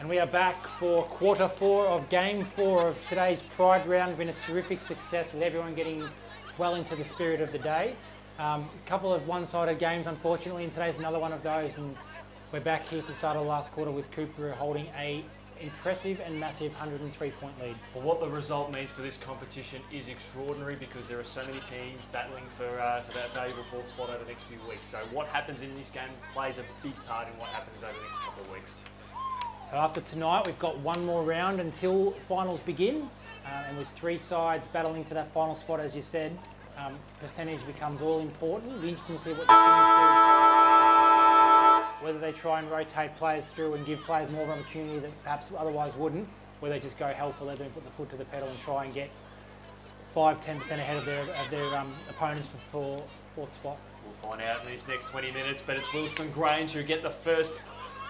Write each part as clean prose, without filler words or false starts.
And we are back for quarter 4 of game 4 of today's Pride round. Been a terrific success with everyone getting well into the spirit of the day. A couple of one-sided games, unfortunately, and today's another one of those. And we're back here at the start of the last quarter with Coorparoo holding a impressive and massive 103-point lead. Well, what the result means for this competition is extraordinary because there are so many teams battling for that valuable fourth spot over the next few weeks. So what happens in this game plays a big part in what happens over the next couple of weeks. So after tonight, we've got one more round until finals begin, and with 3 sides battling for that final spot, as you said, percentage becomes all important. It'll be interesting to see what the teams do, whether they try and rotate players through and give players more of an opportunity that perhaps otherwise wouldn't, whether they just go hell for leather and put the foot to the pedal and try and get 5-10% ahead of their opponents for fourth spot. We'll find out in these next 20 minutes, but it's Wilston Grange who get the first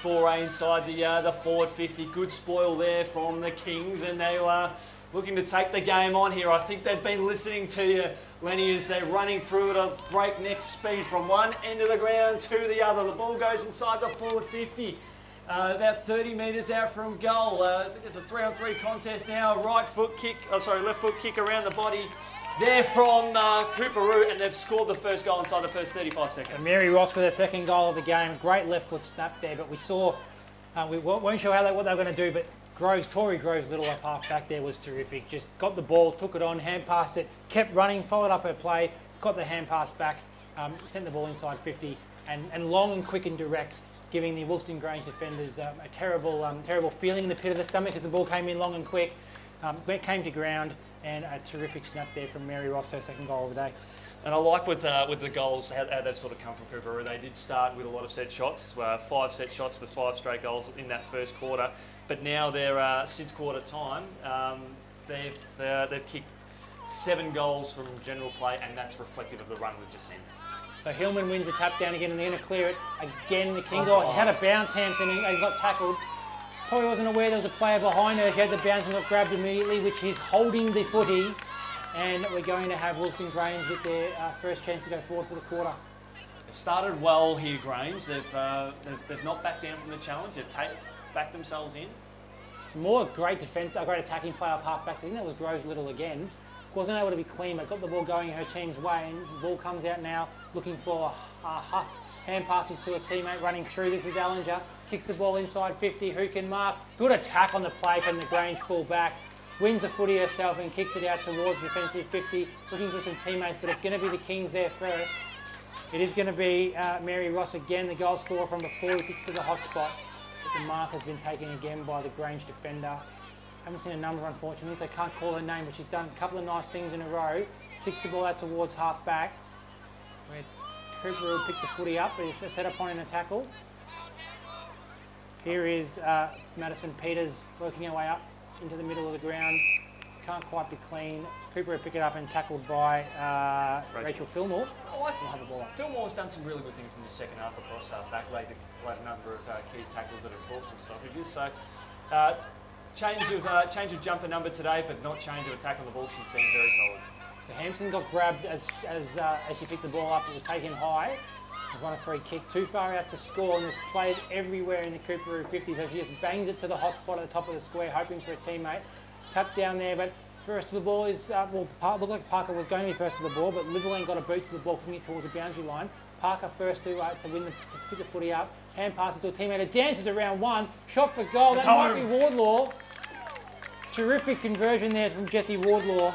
foray inside the forward 50. Good spoil there from the Kings, and they are looking to take the game on here. I think they've been listening to you, Lenny, as they're running through at a breakneck speed from one end of the ground to the other. The ball goes inside the forward 50, about 30 metres out from goal. I think it's a 3-on-3 contest now. Left foot kick around the body there from Coorparoo, and they've scored the first goal inside the first 35 seconds. So Mary Ross with her second goal of the game. Great left foot snap there, but we saw, we weren't sure what they were going to do, but Tory Groves' little up half back there was terrific. Just got the ball, took it on, hand passed it, kept running, followed up her play, got the hand pass back, sent the ball inside 50, and long and quick and direct, giving the Wilston Grange defenders a terrible feeling in the pit of the stomach as the ball came in long and quick, came to ground. And a terrific snap there from Mary Ross, her second goal of the day. And I like with the goals how they've sort of come from Coorparoo. They did start with a lot of set shots, 5 set shots for 5 straight goals in that first quarter. But now they're since quarter time, they've kicked 7 goals from general play, and that's reflective of the run we've just seen. So Hillman wins the tap down again, and they're going to clear it again. The Kings, she's had a bounce, Hampson, and got tackled. Probably wasn't aware there was a player behind her. She had the bounce and got grabbed immediately, which is holding the footy. And we're going to have Wilston Grange get their first chance to go forward for the quarter. They've started well here, Grange. They've not backed down from the challenge. They've backed themselves in. More great defence, a great attacking play off half back. I think that was Groves Little again. Wasn't able to be clean, but got the ball going her team's way. And the ball comes out now, looking for Huff. Hand passes to a teammate running through. This is Allinger. Kicks the ball inside 50. Who can mark? Good attack on the play from the Grange full back. Wins the footy herself and kicks it out towards the defensive 50. Looking for some teammates, but it's going to be the Kings there first. It is going to be Mary Ross again, the goal scorer from before. Who kicks to the hot spot. But the mark has been taken again by the Grange defender. Haven't seen a number, unfortunately, so I can't call her name, but she's done a couple of nice things in a row. Kicks the ball out towards half back. Where Coorparoo picked the footy up, but is set upon in a tackle. Here is Madison Peters working her way up into the middle of the ground. Can't quite be clean. Coorparoo pick it up and tackled by Rachel Fillmore. Fillmore's done some really good things in the second half across half back. Laid a number of key tackles that have brought some stoppages. So change of jumper number today, but not change of attack on the ball. She's been very solid. So Hampson got grabbed as she picked the ball up. It was taken high. She's won a free kick. Too far out to score, and there's players everywhere in the Coorparoo 50. So she just bangs it to the hot spot at the top of the square, hoping for a teammate. Tap down there, but first to the ball is, looked like Parker was going to be first to the ball, but Liverland got a boot to the ball, putting it towards the boundary line. Parker first to pick the footy up. Hand passes to a teammate. It dances around one. Shot for goal. That might be Wardlaw. Terrific conversion there from Jessie Wardlaw.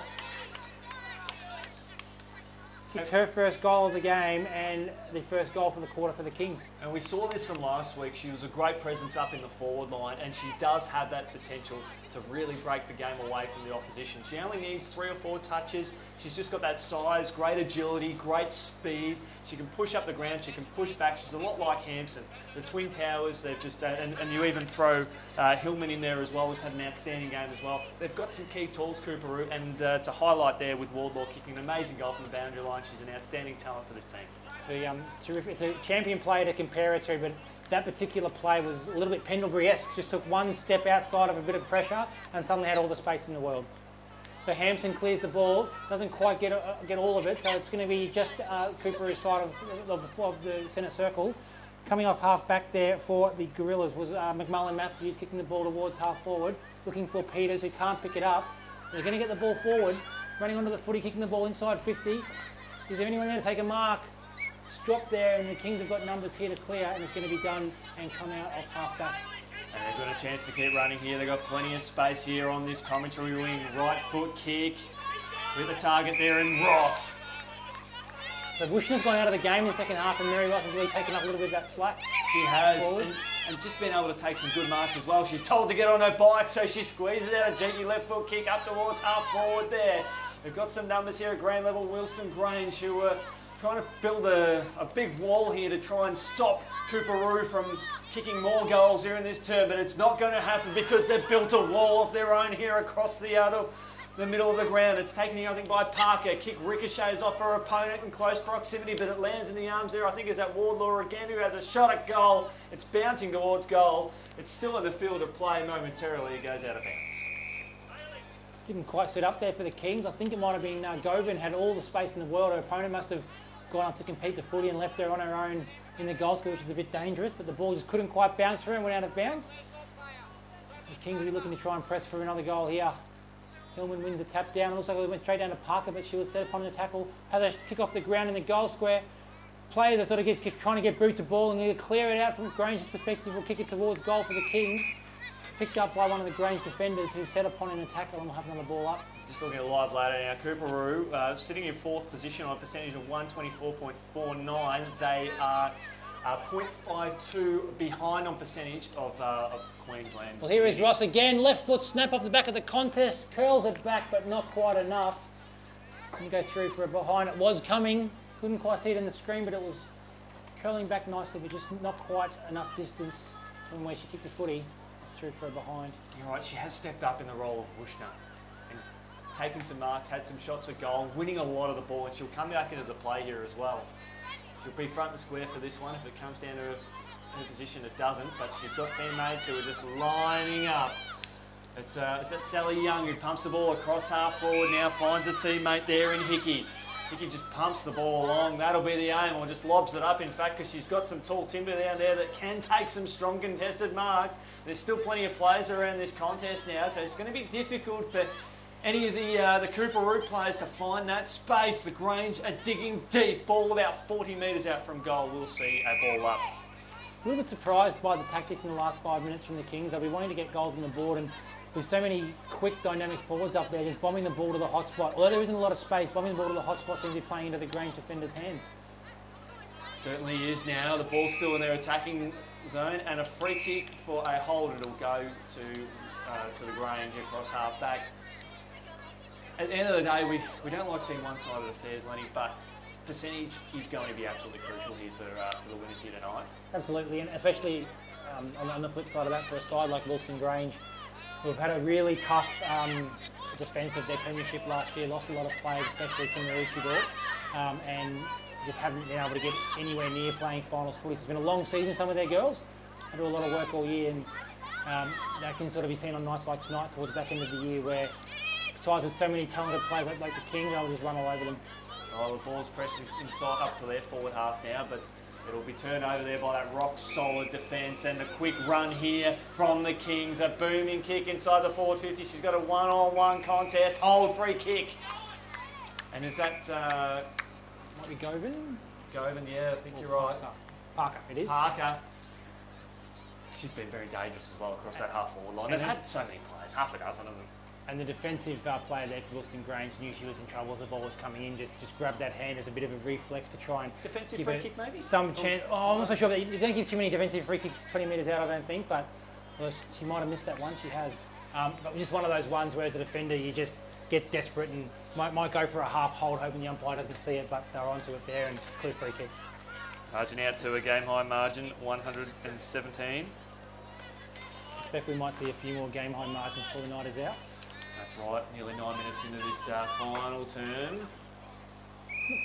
Kicks her first goal of the game and the first goal for the quarter for the Kings. And we saw this from last week. She was a great presence up in the forward line, and she does have that potential to really break the game away from the opposition. She only needs 3 or 4 touches. She's just got that size, great agility, great speed. She can push up the ground, she can push back. She's a lot like Hampson. The Twin Towers, they've just, and you even throw Hillman in there as well, who's had an outstanding game as well. They've got some key tools, Coorparoo, and to highlight there with Wardlaw kicking an amazing goal from the boundary line. She's an outstanding talent for this team. So, terrific. It's a champion player to compare it to, but that particular play was a little bit Pendlebury-esque. Just took one step outside of a bit of pressure and suddenly had all the space in the world. So Hampson clears the ball, doesn't quite get all of it, so it's going to be just Coorparoo's side of the centre circle. Coming off half back there for the Gorillas was McMullen Matthews kicking the ball towards half forward, looking for Peters who can't pick it up. They're going to get the ball forward, running onto the footy, kicking the ball inside 50. Is there anyone there to take a mark? It's dropped there and the Kings have got numbers here to clear and it's going to be done and come out off half back. And they've got a chance to keep running here. They've got plenty of space here on this commentary wing. Right foot kick with the target there in Ross. So Wushner's gone out of the game in the second half and Mary Ross has really taken up a little bit of that slack. She has, and just been able to take some good marks as well. She's told to get on her bike, so she squeezes out a cheeky left foot kick up towards half forward there. They've got some numbers here at grade level. Wilston Grange, who are trying to build a big wall here to try and stop Coorparoo from kicking more goals here in this term, but it's not going to happen because they've built a wall of their own here across the middle of the ground. It's taken here, I think, by Parker. Kick ricochets off her opponent in close proximity, but it lands in the arms there. I think is that Wardlaw again, who has a shot at goal. It's bouncing towards goal. It's still in the field of play momentarily. It goes out of bounds. Didn't quite set up there for the Kings. I think it might have been Govan had all the space in the world. Her opponent must have gone up to compete the footy and left her on her own in the goal square, which is a bit dangerous, but the ball just couldn't quite bounce through and went out of bounds. The Kings will be looking to try and press for another goal here. Hillman wins a tap down. It looks like it went straight down to Parker, but she was set upon the tackle. Had a kick off the ground in the goal square. Players are sort of trying to get boot to ball and either clear it out from Grange's perspective or kick it towards goal for the Kings. Picked up by one of the Grange defenders who set upon in a tackle and will have another ball up. Just looking at the live ladder now, Coorparoo sitting in fourth position on a percentage of 124.49. They are 0.52 behind on percentage of Queensland. Well, here is Ross again. Left foot snap off the back of the contest. Curls it back, but not quite enough. Didn't go through for a behind. It was coming. Couldn't quite see it in the screen, but it was curling back nicely, but just not quite enough distance from where she kicked the footy. It's through for a behind. You're right, she has stepped up in the role of Wushner and taken some marks, had some shots at goal, winning a lot of the ball, and she'll come back into the play here as well. She'll be front and square for this one. If it comes down to her position, it doesn't, but she's got teammates who are just lining up. It's that Sally Young who pumps the ball across half forward now, finds a teammate there in Hickey. Hickey just pumps the ball along. That'll be the aim, or just lobs it up, in fact, because she's got some tall timber down there that can take some strong contested marks. There's still plenty of players around this contest now, so it's going to be difficult for any of the Coorparoo players to find that space. The Grange are digging deep. Ball about 40 metres out from goal. We'll see a ball up. A little bit surprised by the tactics in the last 5 minutes from the Kings. They'll be wanting to get goals on the board, and with so many quick, dynamic forwards up there, just bombing the ball to the hot spot. Although there isn't a lot of space, bombing the ball to the hot spot seems to be playing into the Grange defenders' hands. Certainly is now. The ball's still in their attacking zone, and a free kick for a hold. It'll go to the Grange across half back. At the end of the day, we don't like seeing one-sided affairs, Lenny, but percentage is going to be absolutely crucial here for the winners here tonight. Absolutely, and especially on the flip side of that, for a side like Wilston Grange, who've had a really tough defence of their premiership last year, lost a lot of players, especially Tim Marucci, and just haven't been able to get anywhere near playing finals footy. It's been a long season, some of their girls. They do a lot of work all year, and that can sort of be seen on nights like tonight, towards the back end of the year, where sides with so many talented players like the Kings, they'll just run all over them. Oh, the ball's pressing inside up to their forward half now, but it'll be turned over there by that rock-solid defence, and the quick run here from the Kings. A booming kick inside the forward 50. She's got a one-on-one contest. Hold, free kick. And is that... Might be Govan? Govan, yeah, I think you're right. Parker, it is. Parker. She's been very dangerous as well across that half-forward line. They've had so many players, half a dozen of them. And the defensive player there for Wilston Grange knew she was in trouble as the ball was coming in, just grabbed that hand as a bit of a reflex to try and defensive free kick maybe? Some chance. Oh, I'm not so sure. But you don't give too many defensive free kicks 20 metres out, I don't think, but well, she might have missed that one. She has. But just one of those ones where as a defender you just get desperate and might go for a half hold, hoping the umpire doesn't see it, but they're onto it there and clear free kick. Margin out to a game high margin, 117. I expect we might see a few more game high margins for the Nighters out. That's right, nearly 9 minutes into this final term.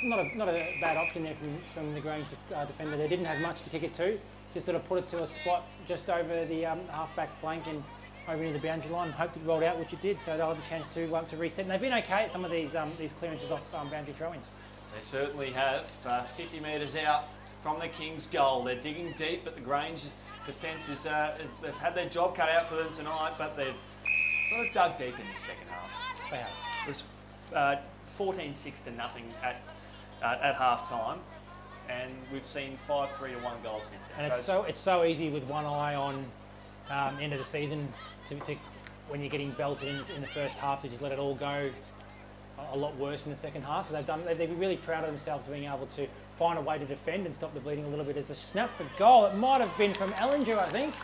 Not a bad option there from the Grange defender. They didn't have much to kick it to. Just sort of put it to a spot just over the half-back flank and over near the boundary line. Hoped it rolled out, which it did, so they'll have a chance to reset. And they've been okay at some of these clearances off boundary throw-ins. They certainly have. 50 metres out from the Kings' goal. They're digging deep, but the Grange defence is, they've had their job cut out for them tonight, but they've sort of dug deep in the second half. They have. It was 14-6 to nothing at half time, and we've seen 5-3 to 1 goal since then. And it's so easy with one eye on end of the season to when you're getting belted in the first half to just let it all go a lot worse in the second half. So they'd be really proud of themselves being able to find a way to defend and stop the bleeding a little bit. As a snap for goal, it might have been from Ellinger, I think.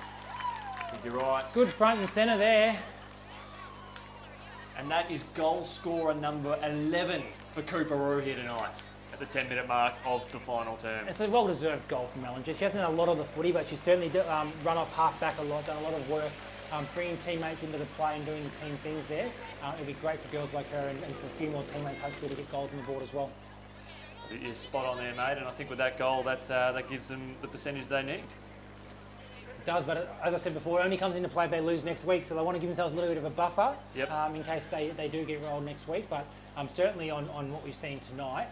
I think you're right. Good front and centre there. And that is goal scorer number 11 for Coorparoo here tonight at the 10-minute mark of the final term. It's a well-deserved goal from Ellinger. She hasn't done a lot of the footy, but she's certainly run off half-back a lot, done a lot of work, bringing teammates into the play and doing the team things there. It'll be great for girls like her and for a few more teammates hopefully to get goals on the board as well. You're spot on there, mate, and I think with that goal, that gives them the percentage they need. It does, but as I said before, it only comes into play if they lose next week, so they want to give themselves a little bit of a buffer in case they do get rolled next week. But certainly on what we've seen tonight,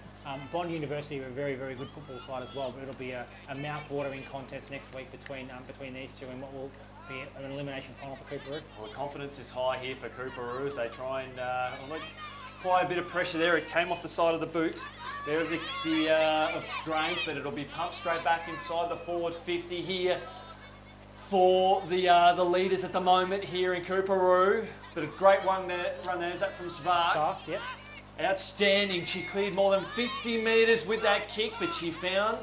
Bond University are a very, very good football side as well, but it'll be a mouth-watering contest next week between these two and what will be an elimination final for Coorparoo. Well, the confidence is high here for Coorparoo as they try and apply a bit of pressure there. It came off the side of the boot there of Grange, but it'll be pumped straight back inside the forward 50 here for the leaders at the moment here in Coorparoo. But a great run there. Is that from Svark? Yep. Outstanding. She cleared more than 50 metres with that kick, but she found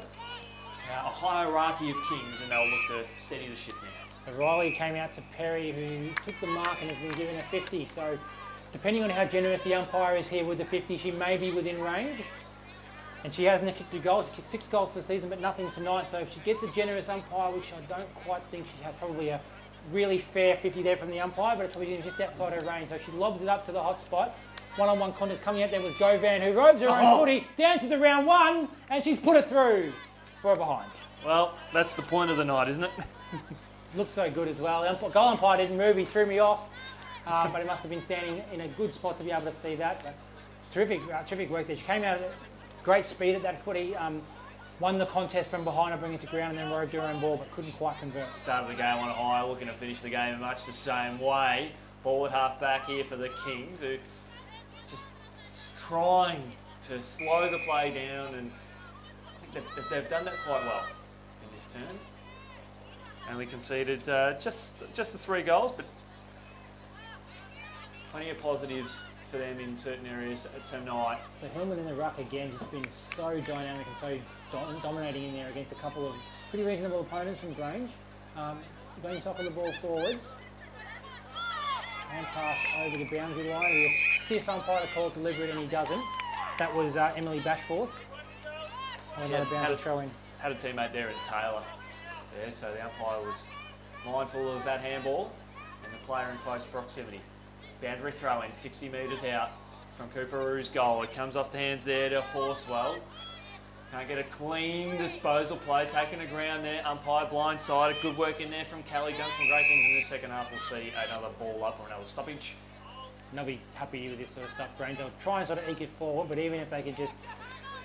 a hierarchy of Kings, and they'll look to steady the ship now. So Riley came out to Perry, who took the mark and has been given a 50. So depending on how generous the umpire is here with the 50, she may be within range. And she hasn't kicked a goal. She's kicked 6 goals for the season, but nothing tonight. So if she gets a generous umpire, which I don't quite think she has, probably a really fair 50 there from the umpire, but it's probably just outside her range. So she lobs it up to the hot spot. One-on-one contest coming out there was Govan, who robes her own footy, dances around one, and she's put it through for a behind. Well, that's the point of the night, isn't it? Looks so good as well. The goal umpire didn't move, he threw me off, but he must have been standing in a good spot to be able to see that. But terrific work there. She came out at great speed at that footy, won the contest from behind and bring it to ground, and then robed her own ball, but couldn't quite convert. Started the game on a high, looking to finish the game in much the same way. Forward half back here for the Kings, who just trying to slow the play down, and I think they've done that quite well in this term. Only conceded just the 3 goals, but plenty of positives for them in certain areas tonight. So Hillman in the ruck again, just been so dynamic and so dominating in there against a couple of pretty reasonable opponents from Grange. Going top of the ball forwards. And pass over the boundary line. He a stiff umpire to call it deliberate, and he doesn't. That was Emily Bashforth. Another boundary throw in. Had a teammate there at Taylor. There, so the umpire was mindful of that handball and the player in close proximity. Boundary throw in, 60 metres out from Coorparoo's goal. It comes off the hands there to Horswell. Can't get a clean disposal play, taking the ground there. Umpire blindside. Good work in there from Kelly. Done some great things in the second half. We'll see another ball up or another stoppage. And they'll be happy with this sort of stuff, Grange. They'll try and sort of eke it forward, but even if they could just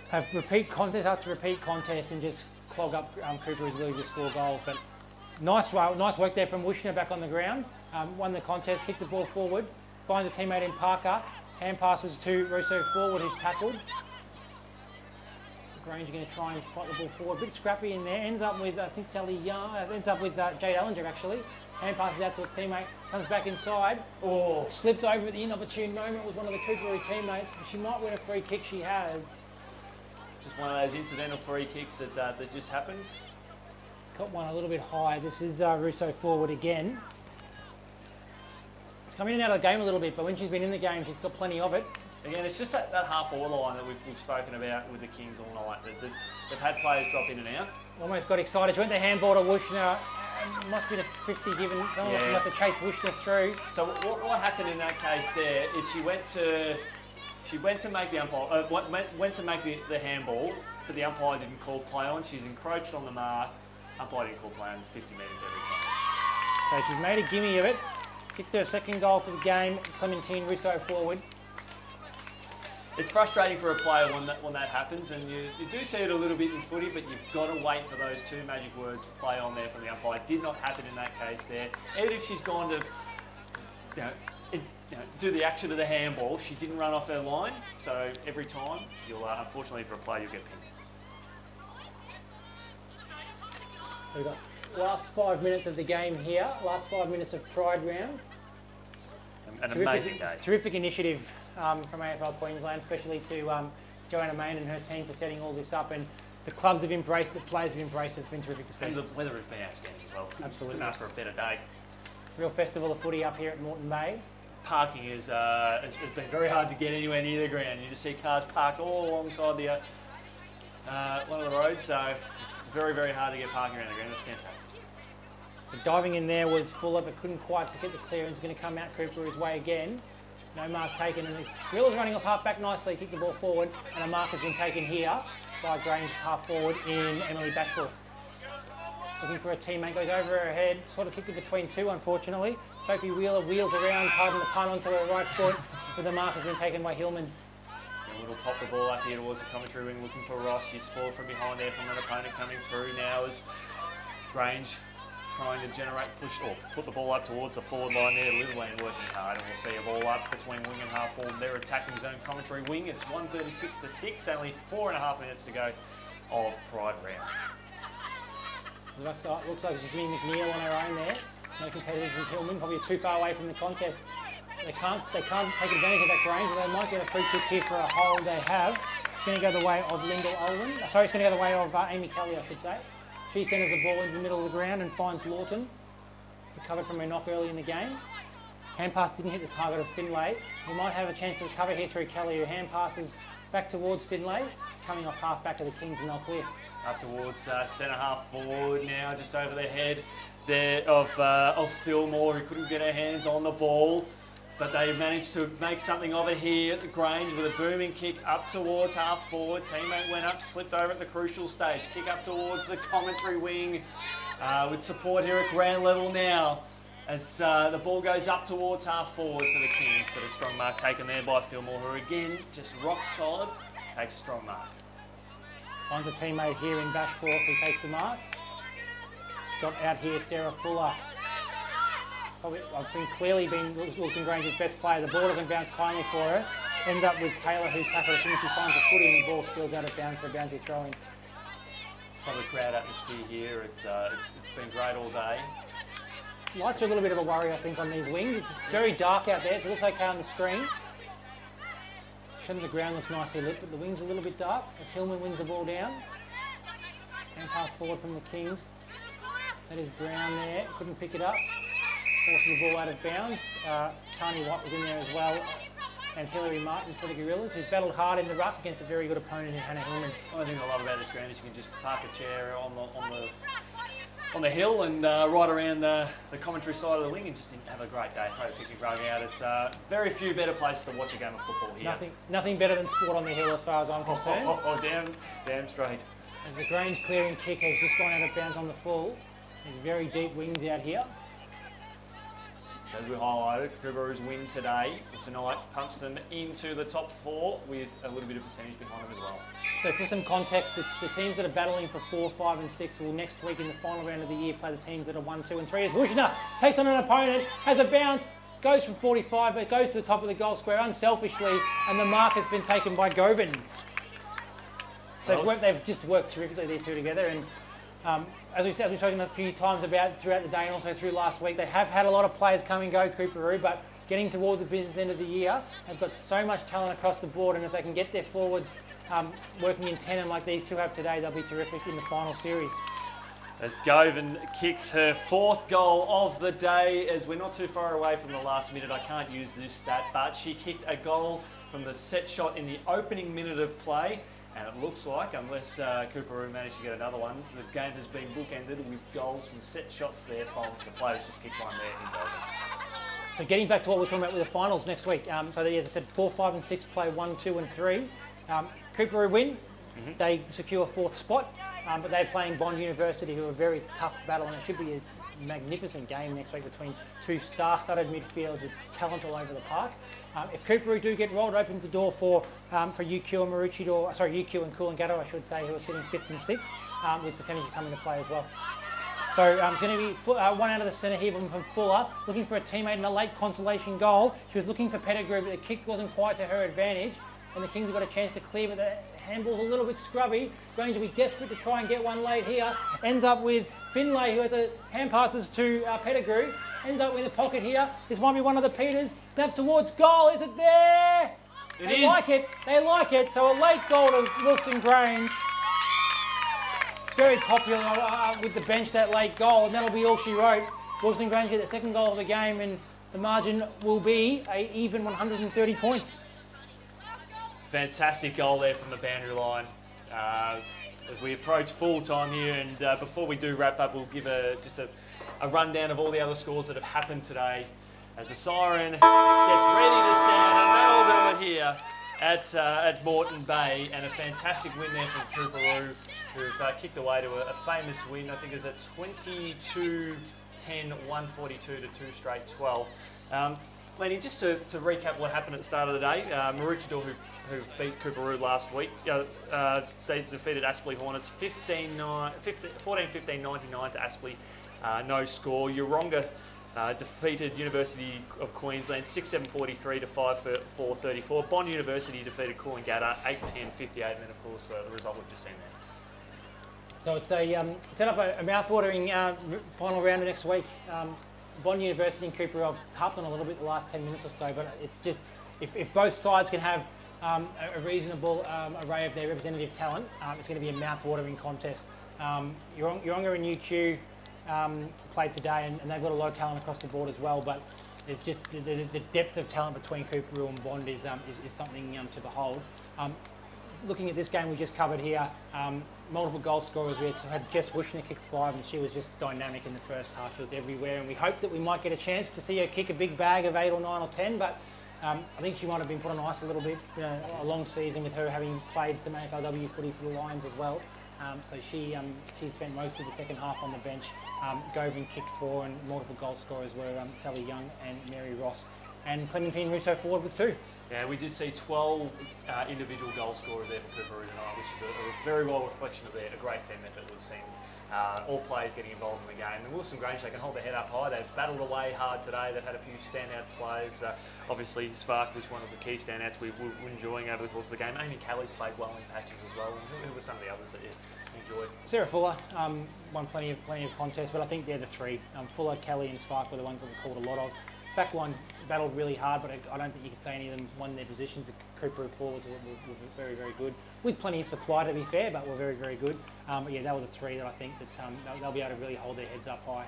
have repeat contest after repeat contest and just clog up Coorparoo's ability to score goals. But nice work there from Wushner back on the ground. Won the contest, kicked the ball forward, finds a teammate in Parker, hand passes to Russo forward, who's tackled. Grange are going to try and fight the ball forward. A bit scrappy in there. Ends up with, I think, Sally Young. Ends up with Jade Ellinger, actually. Hand passes out to a teammate. Comes back inside. Oh, slipped over at the inopportune moment with one of the Coorparoo teammates. She might win a free kick. She has. Just one of those incidental free kicks that just happens. Got one a little bit high. This is Russo forward again. It's coming in and out of the game a little bit, but when she's been in the game, she's got plenty of it. Again, it's just that half-forward line that we've spoken about with the Kings all night. They've had players drop in and out. Almost got excited. She went to handball to Wushner. Must have been a 50 given. She must have chased Wushner through. So what happened in that case there is she went to make the umpire went to make the handball, but the umpire didn't call play on. She's encroached on the mark. Umpire didn't call play on. It's 50 metres every time. So she's made a gimme of it. Kicked her second goal for the game. Clementine Russo forward. it's frustrating for a player when that happens, and you do see it a little bit in footy, but you've got to wait for those two magic words, play on there from the umpire. It did not happen in that case there. Even if she's gone to do the action of the handball, she didn't run off her line, so every time, you'll unfortunately for a player, you'll get pinned. We've got last 5 minutes of the game here, last 5 minutes of Pride round. An amazing day. Terrific initiative from AFL Queensland, especially to Joanna Main and her team for setting all this up, and the clubs have embraced it, the players have embraced it. It's been terrific to see. And the weather has been outstanding as well. Absolutely. Couldn't ask for a better day. Real festival of footy up here at Moreton Bay. Parking has been very hard to get anywhere near the ground. You just see cars parked all alongside the one of the roads, so it's very, very hard to get parking around the ground. It's fantastic. The diving in there was Fuller, but couldn't quite get the clearance. Going to come out Coorparoo's way again. No mark taken, and the Gorillas running off half back nicely, kick the ball forward, and a mark has been taken here by Grange half forward in Emily Batchforth. Looking for a teammate, goes over her head, sort of kicked it between two, unfortunately. Sophie Wheeler wheels around, pardon the pun, onto her right foot, but the mark has been taken by Hillman. A little pop the ball up here towards the commentary wing, looking for Ross. She's spoiled from behind there from an opponent coming through now as Grange trying to generate push or put the ball up towards the forward line there. Litherland working hard, and we'll see a ball up between wing and half forward. Their attacking zone commentary wing. It's 1:36-6, only 4.5 minutes to go of Pride round. Looks like it's just me and McNeil on our own there. No competitors from Hillman, probably too far away from the contest. They can't take advantage of that Grange, but they might get a free kick here for a hold they have. It's going to go the way of Lyndall Olin. Sorry, it's going to go the way of Amy Kelly, I should say. She centres the ball into the middle of the ground and finds Lawton. Recovered from her knock early in the game. Hand pass didn't hit the target of Finlay. We might have a chance to recover here through Kelly, who hand passes back towards Finlay, coming off half back to the Kings, and they'll clear. Up towards centre half forward now, just over the head there of Fillmore, who couldn't get her hands on the ball. But they managed to make something of it here at the Grange with a booming kick up towards half forward. Teammate went up, slipped over at the crucial stage. Kick up towards the commentary wing with support here at ground level now as the ball goes up towards half forward for the Kings. But a strong mark taken there by Fillmore, who again, just rock solid, takes a strong mark. Finds a teammate here in Bashforth who takes the mark. Got out here Sarah Fuller. Clearly been Wilston Grange's best player. The ball doesn't bounce kindly for her. Ends up with Taylor, who's tackled as soon as she finds the footy, and the ball spills out of bounds for a boundary throw-in. Solid crowd atmosphere here. It's been great all day. Lights are a little bit of a worry, I think, on these wings. It's very dark out there. It looks okay on the screen. Centre of the ground looks nicely lit, but the wings are a little bit dark as Hillman wins the ball down. And pass forward from the Kings. That is Brown there. Couldn't pick it up. Forces the ball out of bounds. Tani White was in there as well, and Hilary Martin for the Gorillas, who's battled hard in the ruck against a very good opponent in Hannah Hillman. One thing I love about this ground is you can just park a chair on the hill and right around the commentary side of the wing and just have a great day. Throw the picnic rug out. It's very few better places to watch a game of football here. Nothing better than sport on the hill as far as I'm concerned. Damn straight. As the Grange clearing kick has just gone out of bounds on the full. There's very deep wings out here. As we highlighted, Coorparoo's win tonight pumps them into the top four with a little bit of percentage behind them as well. So for some context, it's the teams that are battling for 4, 5 and 6 will next week in the final round of the year play the teams that are 1, 2 and 3. As Wushner takes on an opponent, has a bounce, goes from 45, but goes to the top of the goal square unselfishly, and the mark has been taken by Govan. They've just worked terrifically, these two together, and as we've spoken a few times about throughout the day and also through last week, they have had a lot of players come and go, Coorparoo, but getting towards the business end of the year, they've got so much talent across the board, and if they can get their forwards working in tandem like these two have today, they'll be terrific in the final series. As Govan kicks her 4th goal of the day, as we're not too far away from the last minute, I can't use this stat, but she kicked a goal from the set shot in the opening minute of play. And it looks like, unless Coorparoo managed to get another one, the game has been bookended with goals from set shots there from the players. Just kicked one there in Govan. So getting back to what we're talking about with the finals next week. So as I said, 4, 5 and 6 play 1, 2 and 3. Coorparoo win. they secure 4th spot, but they're playing Bond University, who are a very tough battle, and it should be a magnificent game next week between two star-studded midfields with talent all over the park. If Coorparoo do get rolled, it opens the door for UQ and Maroochydore, UQ and Coolangatta, I should say, who are sitting 5th and 6th, with percentages coming to play as well. So it's going to be one out of the centre here from Fuller, looking for a teammate in a late consolation goal. She was looking for Pettigrew, but the kick wasn't quite to her advantage, and the Kings have got a chance to clear, but the handball's a little bit scrubby. Grange will be desperate to try and get one late here. Ends up with Finlay, who has a hand passes to Pettigrew. Ends up with a pocket here. This might be one of the Peters. Snap towards goal. Is it there? They like it. They like it. So a late goal to Wilston Grange. Very popular with the bench, that late goal, and that'll be all she wrote. Wilston Grange get the second goal of the game, and the margin will be a even 130 points. Fantastic goal there from the boundary line. As we approach full time here, and before we do wrap up, we'll give just a rundown of all the other scores that have happened today as the siren gets ready to sound, and that'll do it here at Moreton Bay, and a fantastic win there from Coorparoo, who've kicked away to a famous win. I think it's a 22-10, 142 to 2 straight 12. Lenny, just to recap what happened at the start of the day, Maroochydore, who beat Coorparoo last week, they defeated Aspley Hornets 14-15, 99 to Aspley, no score. Uronga defeated University of Queensland 6-7-43 to 5-4-34. Bond University defeated Coolangatta 8-10, 58, and then of course the result we've just seen there. So it's set up a mouth-watering final round next week. Bond University and Coorparoo, I've harped on a little bit the last 10 minutes or so, but it just if both sides can have a reasonable array of their representative talent, it's going to be a mouth-watering contest. Uronga and UQ played today, and they've got a lot of talent across the board as well, but it's just the depth of talent between Coorparoo and Bond is something to behold. Looking at this game we just covered here, multiple goal scorers. We had Jess Wushner kick 5, and she was just dynamic in the first half. She was everywhere, and we hope that we might get a chance to see her kick a big bag of 8 or 9 or 10, but I think she might have been put on ice a little bit, a long season with her having played some AFLW footy for the Lions as well. So she spent most of the second half on the bench. Govan kicked 4, and multiple goal scorers were Sally Young and Mary Ross, and Clementine Russo forward with 2. Yeah, we did see 12 individual goal scorers there for Coorparoo tonight, which is a very well reflection of a great team effort we've seen. All players getting involved in the game. And Wilston Grange, they can hold their head up high. They've battled away hard today. They've had a few standout players. Obviously, Spark was one of the key standouts we were enjoying over the course of the game. Amy Kelly played well in patches as well. And who were some of the others that you enjoyed? Sarah Fuller won plenty of contests, but I think they're the 3. Fuller, Kelly and Spark were the ones that were called a lot of. Back line battled really hard, but I don't think you could say any of them won their positions. The Coorparoo forwards were very, very good, with plenty of supply to be fair, but were very, very good. But yeah, they were the 3 that I think that they'll be able to really hold their heads up high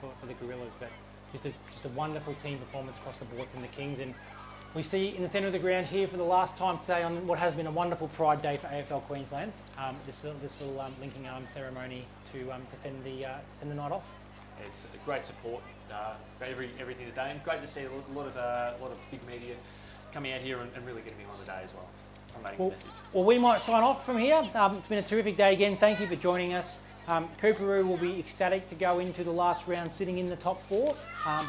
for the Gorillas. But just a wonderful team performance across the board from the Kings, and we see in the centre of the ground here for the last time today on what has been a wonderful Pride Day for AFL Queensland. This little linking arm ceremony to send the night off. It's a great support, everything today, and great to see a lot of big media coming out here and really getting behind the day as well. The message. Well, we might sign off from here. It's been a terrific day again. Thank you for joining us. Coorparoo will be ecstatic to go into the last round sitting in the top 4,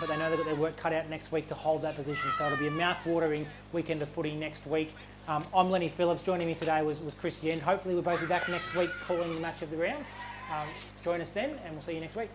but they know they've got their work cut out next week to hold that position. So it'll be a mouth-watering weekend of footy next week. I'm Lenny Phillips. Joining me today was Chris Yen. Hopefully we'll both be back next week calling the match of the round. Join us then, and we'll see you next week.